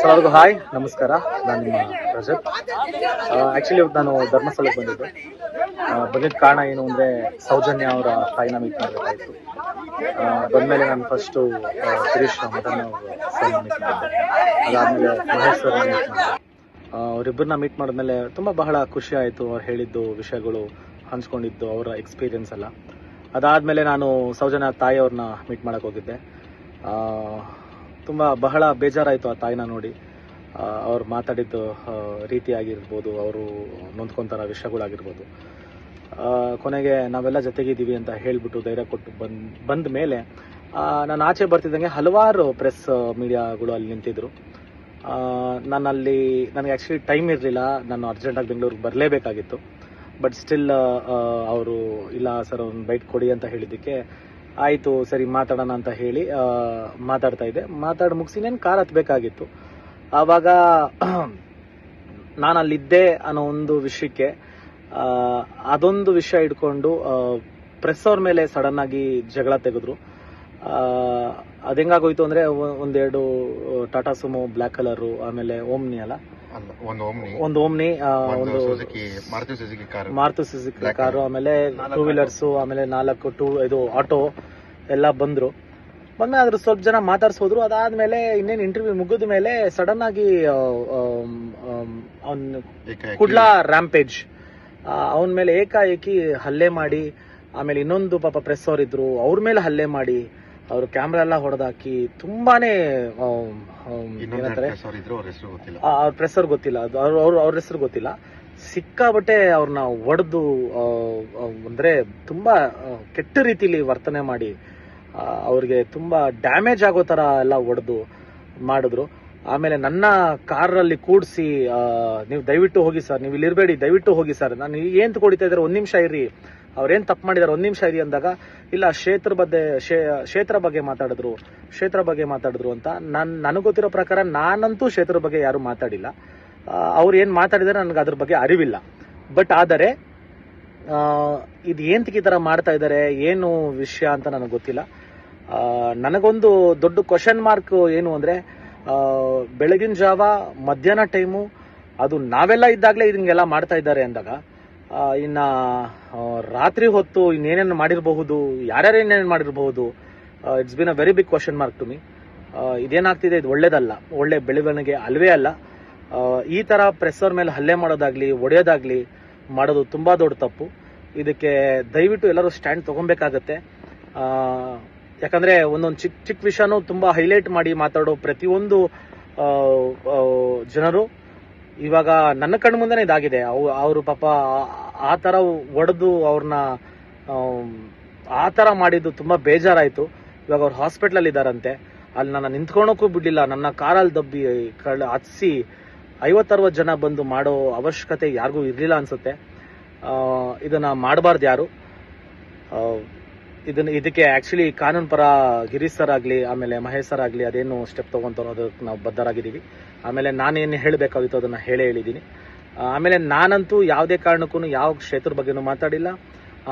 ಎಲ್ಲರಿಗೂ ಹಾಯ್, ನಮಸ್ಕಾರ. ನಾನು ನಿಮ್ಮ ರಜತ್. ಆ್ಯಕ್ಚುಲಿ ನಾನು ಧರ್ಮಸ್ಥಳಕ್ಕೆ ಬಂದಿದ್ದೆ. ಬಂದಿದ್ದ ಕಾರಣ ಏನು ಅಂದರೆ ಸೌಜನ್ಯ ಅವರ ತಾಯಿನ ಮೀಟ್ ಮಾಡಬೇಕಾಯಿತು. ಬಂದಮೇಲೆ ನಾನು first Girish Madan sir meet ಮಾಡಿದ್ದೆ. ಅದಾದಮೇಲೆ ಮಹೇಶ್ ಸರ್ ಮೀಟ್ ಮಾಡಿದೆ. ಅವರಿಬ್ಬರನ್ನ ಮೀಟ್ ಮಾಡಿದ್ಮೇಲೆ ಬಹಳ ಖುಷಿ ಆಯಿತು. ಅವ್ರು ಹೇಳಿದ್ದು ವಿಷಯಗಳು, ಹಂಚ್ಕೊಂಡಿದ್ದು ಅವರ ಎಕ್ಸ್ಪೀರಿಯನ್ಸ್ ಎಲ್ಲ. ಅದಾದಮೇಲೆ ನಾನು ಸೌಜನ್ಯ ತಾಯಿಯವ್ರನ್ನ ಮೀಟ್ ಮಾಡೋಕ್ಕೆ ಹೋಗಿದ್ದೆ. ಬಹಳ ಬೇಜಾರಾಯಿತು ಆ ತಾಯಿನ ನೋಡಿ. ಅವ್ರು ಮಾತಾಡಿದ್ದು ರೀತಿ ಆಗಿರ್ಬೋದು, ಅವರು ನೊಂದ್ಕೊಂತಾರ ವಿಷಯಗಳಾಗಿರ್ಬೋದು. ಕೊನೆಗೆ ನಾವೆಲ್ಲ ಜೊತೆಗಿದ್ದೀವಿ ಅಂತ ಹೇಳಿಬಿಟ್ಟು ಧೈರ್ಯ ಕೊಟ್ಟು ಬಂದ ಮೇಲೆ ನಾನು ಆಚೆ ಬರ್ತಿದ್ದಂಗೆ ಹಲವಾರು ಪ್ರೆಸ್ ಮೀಡಿಯಾಗಳು ಅಲ್ಲಿ ನಿಂತಿದ್ರು. ನನಗೆ ಆ್ಯಕ್ಚುಲಿ ಟೈಮ್ ಇರಲಿಲ್ಲ. ನಾನು ಅರ್ಜೆಂಟಾಗಿ ಬೆಂಗಳೂರಿಗೆ ಬರಲೇಬೇಕಾಗಿತ್ತು. ಬಟ್ ಸ್ಟಿಲ್ ಅವರು ಇಲ್ಲ ಸರ್ ಒಂದು ಬೈಟ್ ಕೊಡಿ ಅಂತ ಹೇಳಿದ್ದಕ್ಕೆ ಆಯಿತು ಸರಿ ಮಾತಾಡೋಣ ಅಂತ ಹೇಳಿ ಮಾತಾಡ್ತಾ ಇದ್ದೆ. ಮುಗಿಸಿ ನಾನು ಕಾರ್ ಹತ್ತಬೇಕಾಗಿತ್ತು. ಆವಾಗ ನಾನು ಅಲ್ಲಿದ್ದೆ ಅನ್ನೋ ಒಂದು ವಿಷಯಕ್ಕೆ ಅದೊಂದು ವಿಷಯ ಇಟ್ಕೊಂಡು ಪ್ರೆಸ್ ಅವ್ರ ಮೇಲೆ ಸಡನ್ ಆಗಿ ಜಗಳ ತೆಗೆದ್ರು. ಅದೆಂಗಾಗೋಯ್ತು ಅಂದರೆ ಒಂದೆರಡು ಟಾಟಾ ಸುಮೋ ಬ್ಲ್ಯಾಕ್ ಕಲರು, ಆಮೇಲೆ ಓಮ್ನಿ ಅಲ್ಲ ಒಂದು ಓಮ್ನಿ, ಒಂದು ಮಾರುತಿ ಸುಜುಕಿ ಕಾರು, ಆಮೇಲೆ ಟೂ ವೀಲರ್ಸು, ಆಮೇಲೆ 4 ಆಟೋ ಎಲ್ಲ ಬಂದ್ರು. ಬಂದ್ಮೇಲೆ ಅದ್ರ ಸ್ವಲ್ಪ ಜನ ಮಾತಾಡ್ಸೋದ್ರು. ಅದಾದ್ಮೇಲೆ ಇನ್ನೇನು ಇಂಟರ್ವ್ಯೂ ಮುಗಿದ ಮೇಲೆ ಸಡನ್ ಆಗಿ ಕುಡ್ಲಾ ರ್ಯಾಂಪೇಜ್ ಅವನ ಮೇಲೆ ಏಕಾಏಕಿ ಹಲ್ಲೆ ಮಾಡಿ, ಆಮೇಲೆ ಇನ್ನೊಂದು ಪಾಪ ಪ್ರೆಸ್ ಅವರಿದ್ರು ಅವ್ರ ಮೇಲೆ ಹಲ್ಲೆ ಮಾಡಿ, ಅವರು ಕ್ಯಾಮ್ರಾ ಎಲ್ಲ ಹೊಡೆದಾಕಿ ತುಂಬಾನೇ ಏನಂತಾರೆ ಅವ್ರ ಪ್ರೆಸ್ ಅವ್ರಿಗೆ ಗೊತ್ತಿಲ್ಲ, ಅವ್ರ ಹೆಸರು ಗೊತ್ತಿಲ್ಲ, ಸಿಕ್ಕಾಬಟ್ಟೆ ಅವ್ರನ್ನ ಒಡೆದು ಅಂದ್ರೆ ತುಂಬಾ ಕೆಟ್ಟ ರೀತಿಲಿ ವರ್ತನೆ ಮಾಡಿ ಅವ್ರಿಗೆ ತುಂಬಾ ಡ್ಯಾಮೇಜ್ ಆಗೋ ತರ ಎಲ್ಲ ಒಡೆದು ಮಾಡಿದ್ರು. ಆಮೇಲೆ ನನ್ನ ಕಾರಲ್ಲಿ ಕೂಡಿಸಿ ನೀವು ದಯವಿಟ್ಟು ಹೋಗಿ ಸರ್, ನೀವು ಇಲ್ಲಿ ಇರಬೇಡಿ, ದಯವಿಟ್ಟು ಹೋಗಿ ಸರ್, ನಾನು ಏನ್ ತಗೊಡಿತಾ ಇದ್ದಾರೆ, 1 ನಿಮಿಷ ಇರ್ರಿ, ಅವ್ರೇನ್ ತಪ್ಪು ಮಾಡಿದಾರೆ 1 ನಿಮಿಷ ಇರಿ ಅಂದಾಗ, ಇಲ್ಲ ಕ್ಷೇತ್ರ ಬಗ್ಗೆ ಮಾತಾಡಿದ್ರು ಅಂತ. ನನಗೆ ಗೊತ್ತಿರೋ ಪ್ರಕಾರ ನಾನಂತೂ ಕ್ಷೇತ್ರದ ಬಗ್ಗೆ ಯಾರು ಮಾತಾಡಿಲ್ಲ. ಅವ್ರು ಏನ್ ಮಾತಾಡಿದಾರೆ ನನಗೆ ಅದ್ರ ಬಗ್ಗೆ ಅರಿವಿಲ್ಲ. ಬಟ್ ಆದರೆ ಇದು ಏಂತಕ್ಕೆ ಈ ತರ ಮಾಡ್ತಾ ಇದ್ದಾರೆ, ಏನು ವಿಷಯ ಅಂತ ನನಗೆ ಗೊತ್ತಿಲ್ಲ. ನನಗೊಂದು ದೊಡ್ಡ ಕ್ವಶನ್ ಮಾರ್ಕ್ ಏನು ಅಂದ್ರೆ, ಬೆಳಗಿನ ಜಾವ ಮಧ್ಯಾಹ್ನ ಟೈಮು ಅದು ನಾವೆಲ್ಲ ಇದ್ದಾಗಲೇ ಇದನ್ನೆಲ್ಲ ಮಾಡ್ತಾ ಇದ್ದಾರೆ ಅಂದಾಗ, ಇನ್ನ ರಾತ್ರಿ ಹೊತ್ತು ಇನ್ನೇನೇನು ಮಾಡಿರಬಹುದು, ಯಾರ್ಯಾರು ಏನೇನು ಮಾಡಿರಬಹುದು, it's been a very big question mark to me. ಇದೇನಾಗ್ತಿದೆ, ಇದು ಒಳ್ಳೇದಲ್ಲ, ಒಳ್ಳೆ ಬೆಳವಣಿಗೆ ಅಲ್ವೇ ಅಲ್ಲ. ಈ ತರ ಪ್ರೆಸ್ಸರ್ ಮೇಲೆ ಹಲ್ಲೆ ಮಾಡೋದಾಗ್ಲಿ ಒಡೆಯೋದಾಗ್ಲಿ ಮಾಡೋದು ತುಂಬಾ ದೊಡ್ಡ ತಪ್ಪು. ಇದಕ್ಕೆ ದಯವಿಟ್ಟು ಎಲ್ಲರೂ ಸ್ಟ್ಯಾಂಡ್ ತಗೊಬೇಕಾಗತ್ತೆ. ಯಾಕಂದ್ರೆ ಒಂದೊಂದು ಚಿಕ್ಕ ವಿಷಯನೂ ತುಂಬಾ ಹೈಲೈಟ್ ಮಾಡಿ ಮಾತಾಡೋ ಪ್ರತಿಯೊಂದು ಜನರು ಇವಾಗ ನನ್ನ ಕಣ್ಣು ಮುಂದೆನೇ ಇದಾಗಿದೆ. ಅವರು ಪಾಪ ಆ ತರ ಒಡೆದು ಅವ್ರನ್ನ ಆ ತರ ಮಾಡಿದ್ದು ತುಂಬಾ ಬೇಜಾರಾಯ್ತು. ಇವಾಗ ಅವ್ರು ಹಾಸ್ಪಿಟ್ಲಲ್ಲಿ ಇದ್ದಾರಂತೆ. ಅಲ್ಲಿ ನನ್ನ ನಿಂತ್ಕೊಳಕ್ಕೂ ಬಿಡ್ಲಿಲ್ಲ, ನನ್ನ ಕಾರಲ್ಲಿ ದಬ್ಬಿ ಹತ್ಸಿ 50-60 ಜನ ಬಂದು ಮಾಡೋ ಅವಶ್ಯಕತೆ ಯಾರಿಗೂ ಇರ್ಲಿಲ್ಲ ಅನ್ಸುತ್ತೆ. ಇದನ್ನ ಮಾಡಬಾರ್ದು ಯಾರು. ಇದಕ್ಕೆ ಆಕ್ಚುಲಿ ಕಾನೂನು ಪರ ಗಿರೀಶ್ ಸರ್ ಆಗ್ಲಿ, ಆಮೇಲೆ ಮಹೇಶ್ ಸರ್ ಆಗ್ಲಿ ಅದೇನು ಸ್ಟೆಪ್ ತಗೊಂತಾರೋ ಅದಕ್ಕೆ ನಾವು ಬದ್ಧರಾಗಿದ್ದೀವಿ. ಆಮೇಲೆ ನಾನೇನು ಹೇಳಬೇಕಾಗಿತ್ತು ಅದನ್ನ ಹೇಳಿದ್ದೀನಿ. ಆಮೇಲೆ ನಾನಂತೂ ಯಾವುದೇ ಕಾರಣಕ್ಕೂ ಯಾವ ಕ್ಷೇತ್ರದ ಬಗ್ಗೆನೂ ಮಾತಾಡಿಲ್ಲ,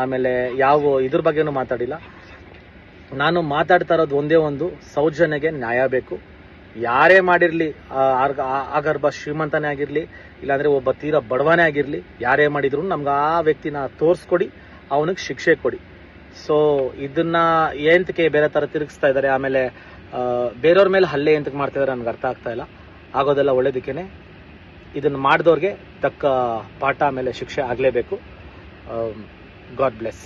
ಆಮೇಲೆ ಯಾವ ಇದ್ರ ಬಗ್ಗೆನೂ ಮಾತಾಡಿಲ್ಲ. ನಾನು ಮಾತಾಡ್ತಾ ಇರೋದು ಒಂದೇ ಒಂದು, ಸೌಜನ್ಯಗೆ ನ್ಯಾಯ ಬೇಕು. ಯಾರೇ ಮಾಡಿರ್ಲಿ, ಆಗರ್ಭ ಶ್ರೀಮಂತನೇ ಆಗಿರ್ಲಿ, ಇಲ್ಲಾಂದ್ರೆ ಒಬ್ಬ ತೀರಾ ಬಡವನೇ ಆಗಿರ್ಲಿ, ಯಾರೇ ಮಾಡಿದ್ರು ನಮ್ಗೆ ಆ ವ್ಯಕ್ತಿನ ತೋರಿಸ್ಕೊಡಿ, ಅವನಿಗೆ ಶಿಕ್ಷೆ ಕೊಡಿ. ಸೊ ಇದನ್ನ ಏಂತಕ್ಕೆ ಬೇರೆ ತರ ತಿರುಗಿಸ್ತಾ ಇದ್ದಾರೆ, ಆಮೇಲೆ ಬೇರೆಯವ್ರ ಮೇಲೆ ಹಲ್ಲೆ ಎಂತಕ್ಕೆ ಮಾಡ್ತಾ ಇದಾರೆ ನನ್ಗೆ ಅರ್ಥ ಆಗ್ತಾ ಇಲ್ಲ. ಆಗೋದೆಲ್ಲ ಒಳ್ಳೇದಕ್ಕೇನೆ. ಇದನ್ನ ಮಾಡಿದವ್ರಿಗೆ ತಕ್ಕ ಪಾಠ ಆಮೇಲೆ ಶಿಕ್ಷೆ ಆಗಲೇಬೇಕು. God bless.